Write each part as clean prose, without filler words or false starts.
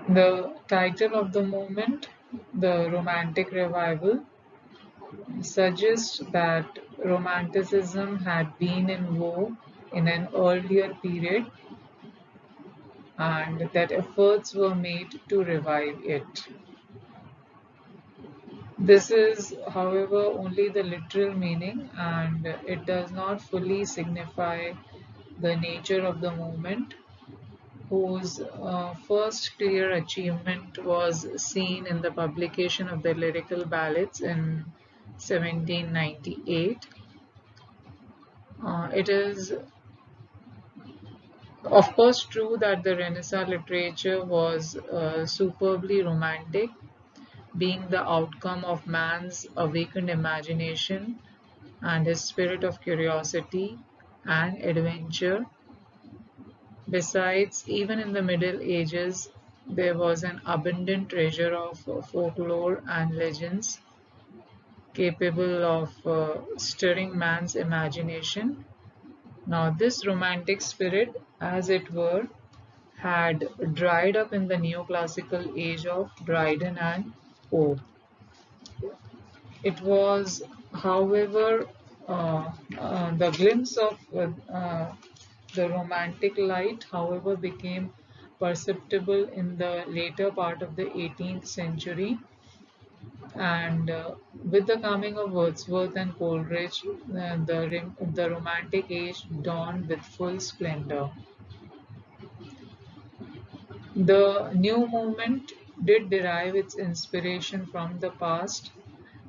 The title of the movement, the Romantic Revival, suggests that Romanticism had been in vogue in an earlier period and that efforts were made to revive it. This is, however, only the literal meaning and it does not fully signify the nature of the movement, whose first clear achievement was seen in the publication of the lyrical ballads in 1798. It is, of course, true that the Renaissance literature was superbly romantic, being the outcome of man's awakened imagination and his spirit of curiosity and adventure. Besides, even in the Middle Ages, there was an abundant treasure of folklore and legends capable of stirring man's imagination. Now, this romantic spirit, as it were, had dried up in the neoclassical age of Dryden and Poe. It was, however, the glimpse of the romantic light, however, became perceptible in the later part of the 18th century. And with the coming of Wordsworth and Coleridge, the Romantic age dawned with full splendor. The new movement did derive its inspiration from the past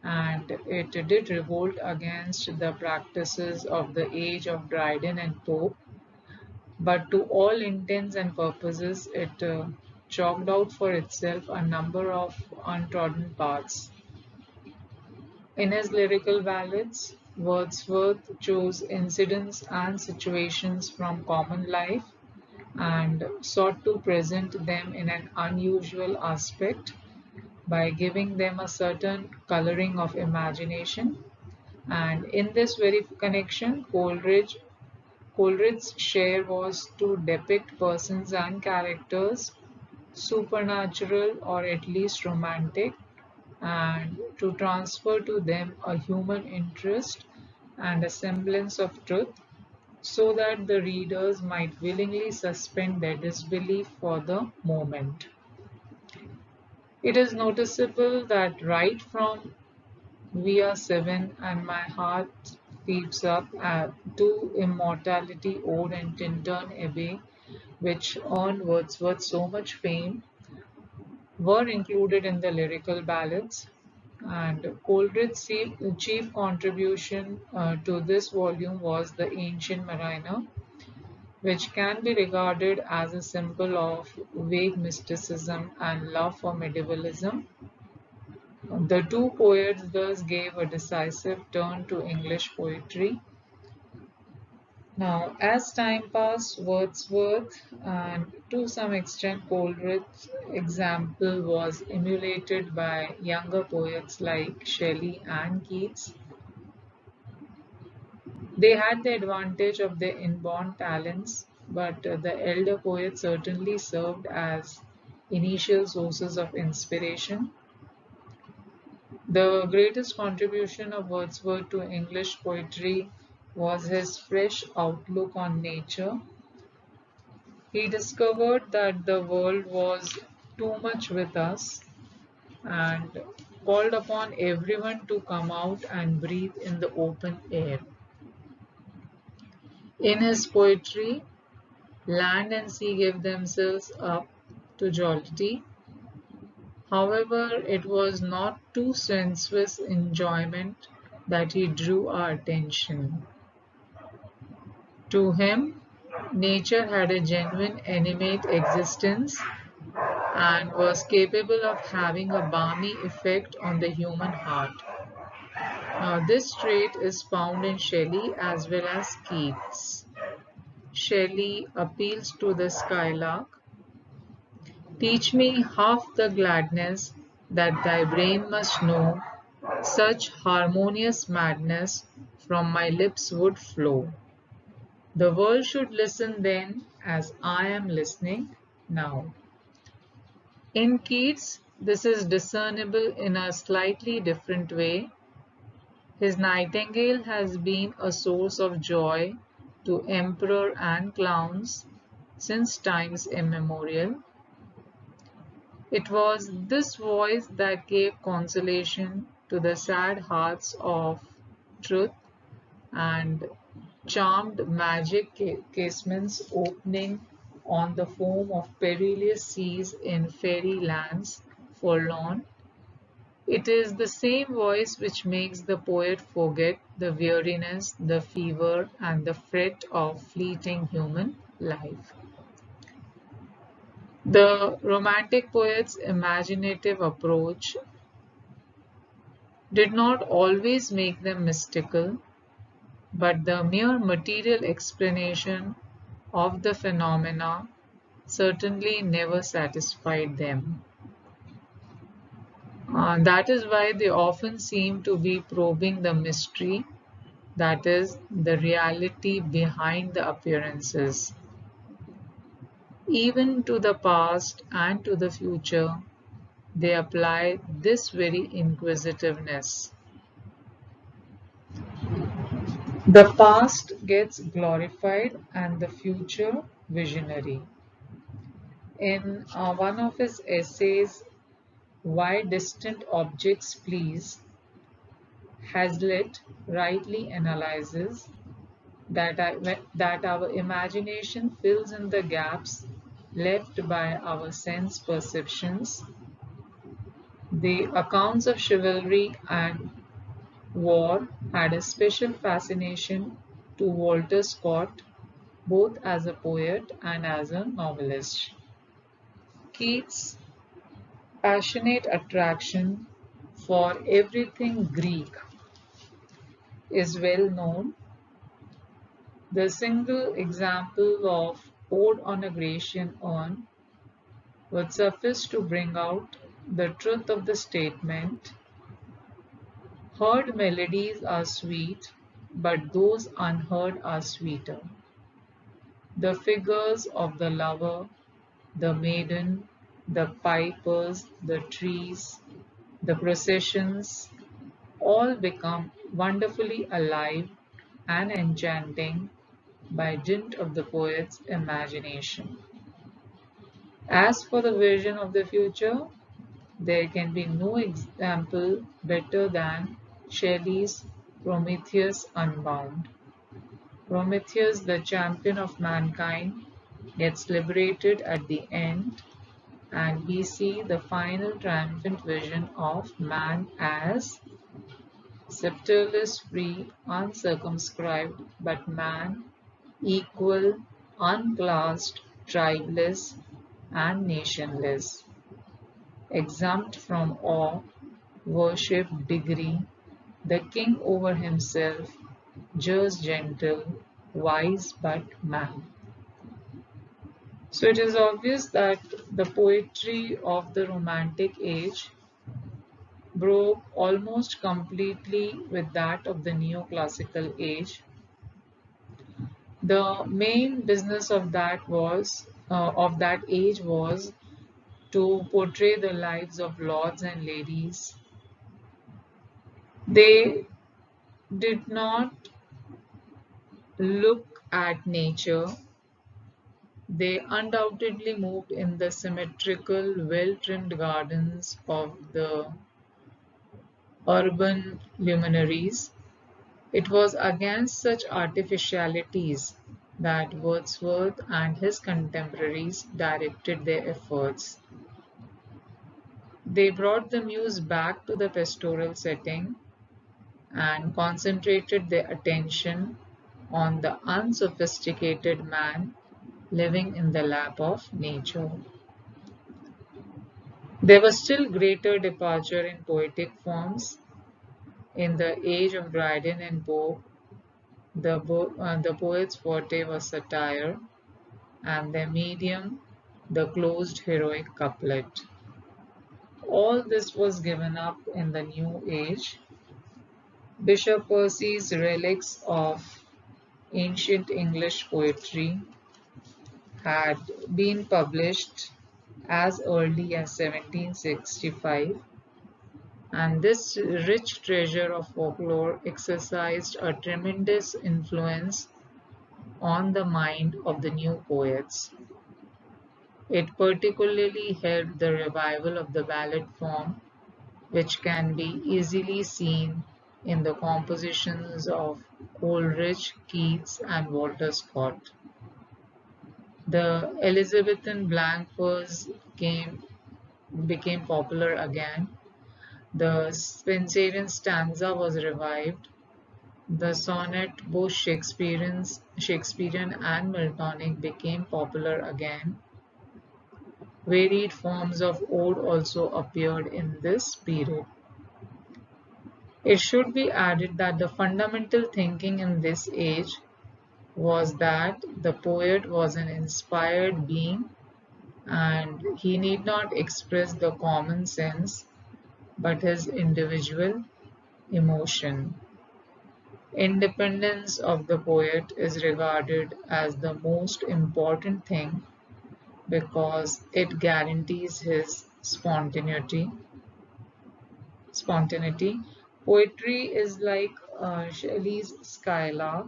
and it did revolt against the practices of the age of Dryden and Pope, but to all intents and purposes, it chalked out for itself a number of untrodden paths. In his lyrical ballads, Wordsworth chose incidents and situations from common life and sought to present them in an unusual aspect by giving them a certain coloring of imagination. And in this very connection, Coleridge's share was to depict persons and characters, supernatural or at least romantic, and to transfer to them a human interest and a semblance of truth, so that the readers might willingly suspend their disbelief for the moment. It is noticeable that right from We Are Seven and My Heart Peeps Up to Immortality Ode and Tintern Abbey, which earned Wordsworth so much fame, were included in the lyrical ballads. And Coleridge's chief contribution to this volume was the Ancient Mariner, which can be regarded as a symbol of vague mysticism and love for medievalism. The two poets thus gave a decisive turn to English poetry. Now, as time passed, Wordsworth and to some extent Coleridge's example was emulated by younger poets like Shelley and Keats. They had the advantage of their inborn talents, but the elder poets certainly served as initial sources of inspiration. The greatest contribution of Wordsworth to English poetry was his fresh outlook on nature. He discovered that the world was too much with us and called upon everyone to come out and breathe in the open air. In his poetry, land and sea gave themselves up to jollity. However, it was not to sensuous enjoyment that he drew our attention. To him, nature had a genuine animate existence and was capable of having a balmy effect on the human heart. Now, this trait is found in Shelley as well as Keats. Shelley appeals to the skylark. Teach me half the gladness that thy brain must know, such harmonious madness from my lips would flow. The world should listen then as I am listening now. In Keats, this is discernible in a slightly different way. His nightingale has been a source of joy to emperor and clowns since times immemorial. It was this voice that gave consolation to the sad hearts of truth and charmed magic casements opening on the foam of perilous seas in fairy lands forlorn. It is the same voice which makes the poet forget the weariness, the fever, and the fret of fleeting human life. The Romantic poet's imaginative approach did not always make them mystical, but the mere material explanation of the phenomena certainly never satisfied them. That is why they often seem to be probing the mystery, that is, the reality behind the appearances. Even to the past and to the future, they apply this very inquisitiveness. The past gets glorified and the future visionary. In one of his essays, Why Distant Objects Please, Hazlitt rightly analyzes that our imagination fills in the gaps left by our sense perceptions. The accounts of chivalry and war had a special fascination to Walter Scott, both as a poet and as a novelist. Keats' passionate attraction for everything Greek is well known. The single example of Ode on a Grecian Urn would suffice to bring out the truth of the statement: heard melodies are sweet, but those unheard are sweeter. The figures of the lover, the maiden, the pipers, the trees, the processions, all become wonderfully alive and enchanting by dint of the poet's imagination. As for the vision of the future, there can be no example better than Shelley's Prometheus Unbound. Prometheus, the champion of mankind, gets liberated at the end, and we see the final triumphant vision of man as scepterless, free, uncircumscribed, but man, equal, unclassed, tribeless, and nationless, exempt from awe, worship, degree, the king over himself, just gentle, wise but man. So it is obvious that the poetry of the Romantic age broke almost completely with that of the Neoclassical age. The main business of that age was to portray the lives of lords and ladies. They did not look at nature. They undoubtedly moved in the symmetrical, well-trimmed gardens of the urban luminaries. It was against such artificialities that Wordsworth and his contemporaries directed their efforts. They brought the muse back to the pastoral setting and concentrated their attention on the unsophisticated man living in the lap of nature. There was still greater departure in poetic forms. In the age of Dryden and Pope, the poet's forte was satire, and their medium, the closed heroic couplet. All this was given up in the New Age. Bishop Percy's relics of ancient English poetry had been published as early as 1765, and this rich treasure of folklore exercised a tremendous influence on the mind of the new poets. It particularly helped the revival of the ballad form, which can be easily seen in the compositions of Coleridge, Keats, and Walter Scott. The Elizabethan blank verse became popular again. The Spenserian stanza was revived. The sonnet, both Shakespearean and Miltonic, became popular again. Varied forms of ode also appeared in this period. It should be added that the fundamental thinking in this age was that the poet was an inspired being and he need not express the common sense but his individual emotion. Independence of the poet is regarded as the most important thing because it guarantees his spontaneity. Poetry is like Shelley's skylark,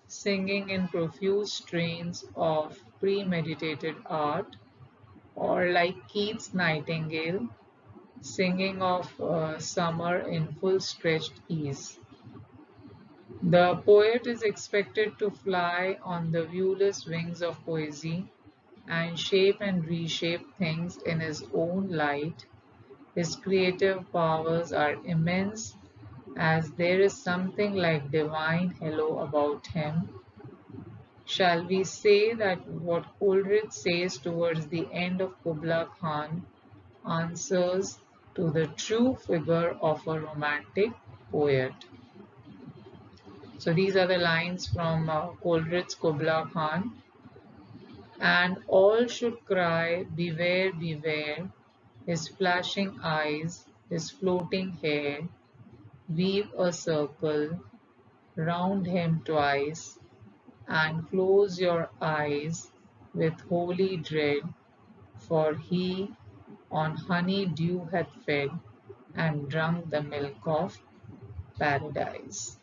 singing in profuse strains of premeditated art, or like Keats' nightingale, singing of summer in full stretched ease. The poet is expected to fly on the viewless wings of poesy and shape and reshape things in his own light. His creative powers are immense, as there is something like divine halo about him. Shall we say that what Coleridge says towards the end of Kubla Khan answers to the true figure of a romantic poet? So these are the lines from Coleridge's Kubla Khan. And all should cry, beware, beware, his flashing eyes, his floating hair, weave a circle round him twice, and close your eyes with holy dread, for he on honey dew hath fed and drunk the milk of paradise.